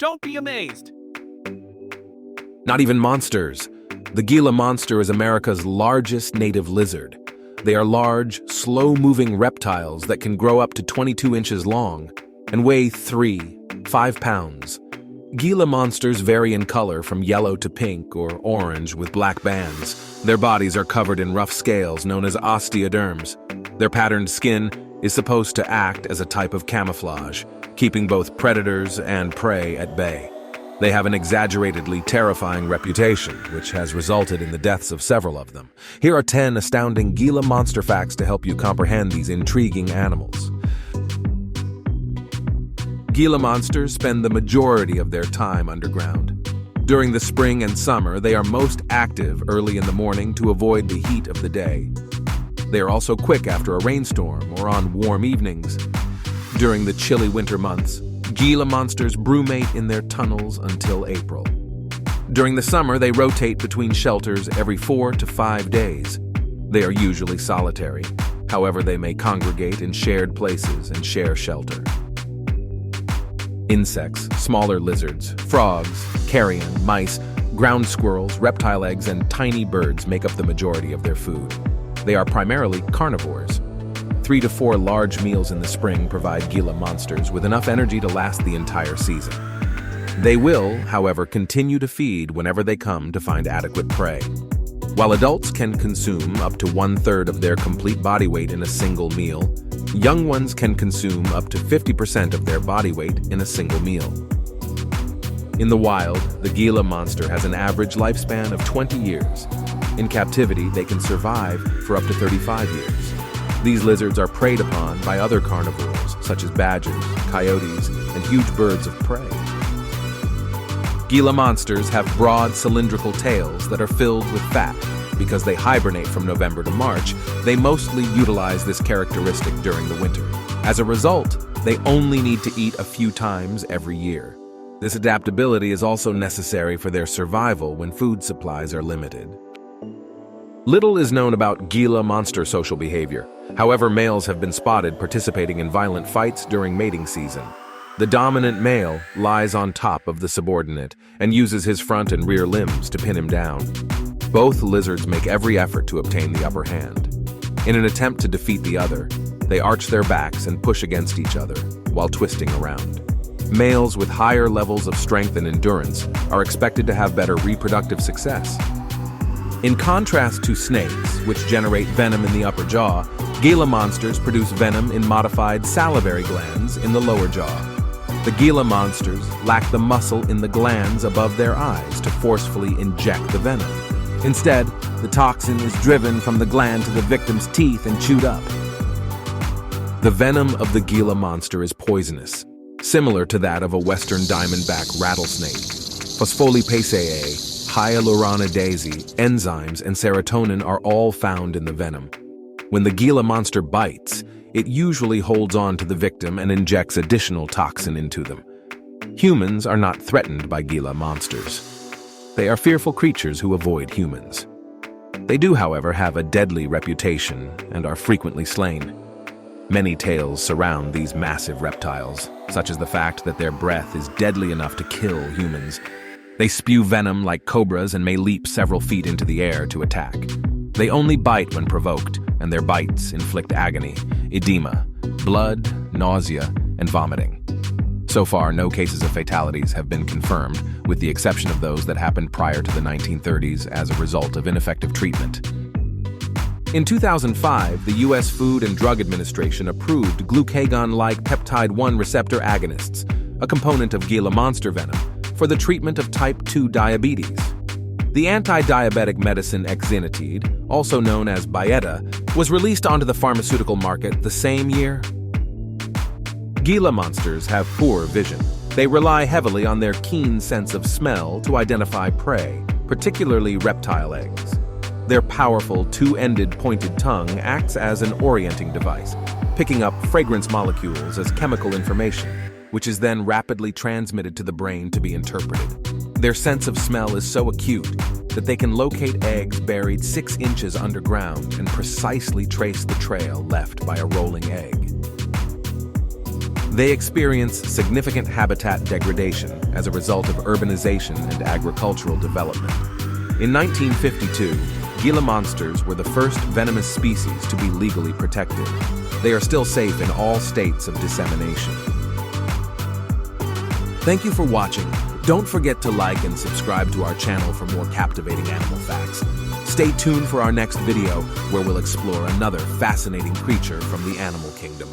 Don't be amazed. Not even monsters. The Gila monster is America's largest native lizard. They are large, slow-moving reptiles that can grow up to 22 inches long and weigh 5 pounds. Gila monsters vary in color from yellow to pink or orange with black bands. Their bodies are covered in rough scales known as osteoderms. Their patterned skin is supposed to act as a type of camouflage, keeping both predators and prey at bay. They have an exaggeratedly terrifying reputation, which has resulted in the deaths of several of them. Here are 10 astounding Gila monster facts to help you comprehend these intriguing animals. Gila monsters spend the majority of their time underground. During the spring and summer, they are most active early in the morning to avoid the heat of the day. They are also quick after a rainstorm or on warm evenings. During the chilly winter months, Gila monsters brumate in their tunnels until April. During the summer, they rotate between shelters every 4 to 5 days. They are usually solitary. However, they may congregate in shared places and share shelter. Insects, smaller lizards, frogs, carrion, mice, ground squirrels, reptile eggs, and tiny birds make up the majority of their food. They are primarily carnivores. 3 to 4 large meals in the spring provide Gila monsters with enough energy to last the entire season. They will, however, continue to feed whenever they come to find adequate prey. While adults can consume up to 1/3 of their complete body weight in a single meal, young ones can consume up to 50% of their body weight in a single meal. In the wild, the Gila monster has an average lifespan of 20 years. In captivity, they can survive for up to 35 years. These lizards are preyed upon by other carnivores, such as badgers, coyotes, and huge birds of prey. Gila monsters have broad cylindrical tails that are filled with fat. Because they hibernate from November to March, they mostly utilize this characteristic during the winter. As a result, they only need to eat a few times every year. This adaptability is also necessary for their survival when food supplies are limited. Little is known about Gila monster social behavior. However, males have been spotted participating in violent fights during mating season. The dominant male lies on top of the subordinate and uses his front and rear limbs to pin him down. Both lizards make every effort to obtain the upper hand. In an attempt to defeat the other, they arch their backs and push against each other while twisting around. Males with higher levels of strength and endurance are expected to have better reproductive success. In contrast to snakes, which generate venom in the upper jaw, Gila monsters produce venom in modified salivary glands in the lower jaw. The Gila monsters lack the muscle in the glands above their eyes to forcefully inject the venom. Instead, the toxin is driven from the gland to the victim's teeth and chewed up. The venom of the Gila monster is poisonous, similar to that of a western diamondback rattlesnake. Phospholipaceae, hyaluronidase, enzymes, and serotonin are all found in the venom. When the Gila monster bites, it usually holds on to the victim and injects additional toxin into them. Humans are not threatened by Gila monsters. They are fearful creatures who avoid humans. They do, however, have a deadly reputation and are frequently slain. Many tales surround these massive reptiles, such as the fact that their breath is deadly enough to kill humans. They spew venom like cobras and may leap several feet into the air to attack. They only bite when provoked, and their bites inflict agony, edema, blood, nausea, and vomiting. So far, no cases of fatalities have been confirmed, with the exception of those that happened prior to the 1930s as a result of ineffective treatment. In 2005, the U.S. Food and Drug Administration approved glucagon-like peptide-1 receptor agonists, a component of Gila monster venom, for the treatment of type 2 diabetes. The anti-diabetic medicine exenatide, also known as Byetta, was released onto the pharmaceutical market the same year. Gila monsters have poor vision. They rely heavily on their keen sense of smell to identify prey, particularly reptile eggs. Their powerful, two-ended pointed tongue acts as an orienting device, picking up fragrance molecules as chemical information, which is then rapidly transmitted to the brain to be interpreted. Their sense of smell is so acute that they can locate eggs buried 6 inches underground and precisely trace the trail left by a rolling egg. They experience significant habitat degradation as a result of urbanization and agricultural development. In 1952, Gila monsters were the first venomous species to be legally protected. They are still safe in all states of dissemination. Thank you for watching. Don't forget to like and subscribe to our channel for more captivating animal facts. Stay tuned for our next video, where we'll explore another fascinating creature from the animal kingdom.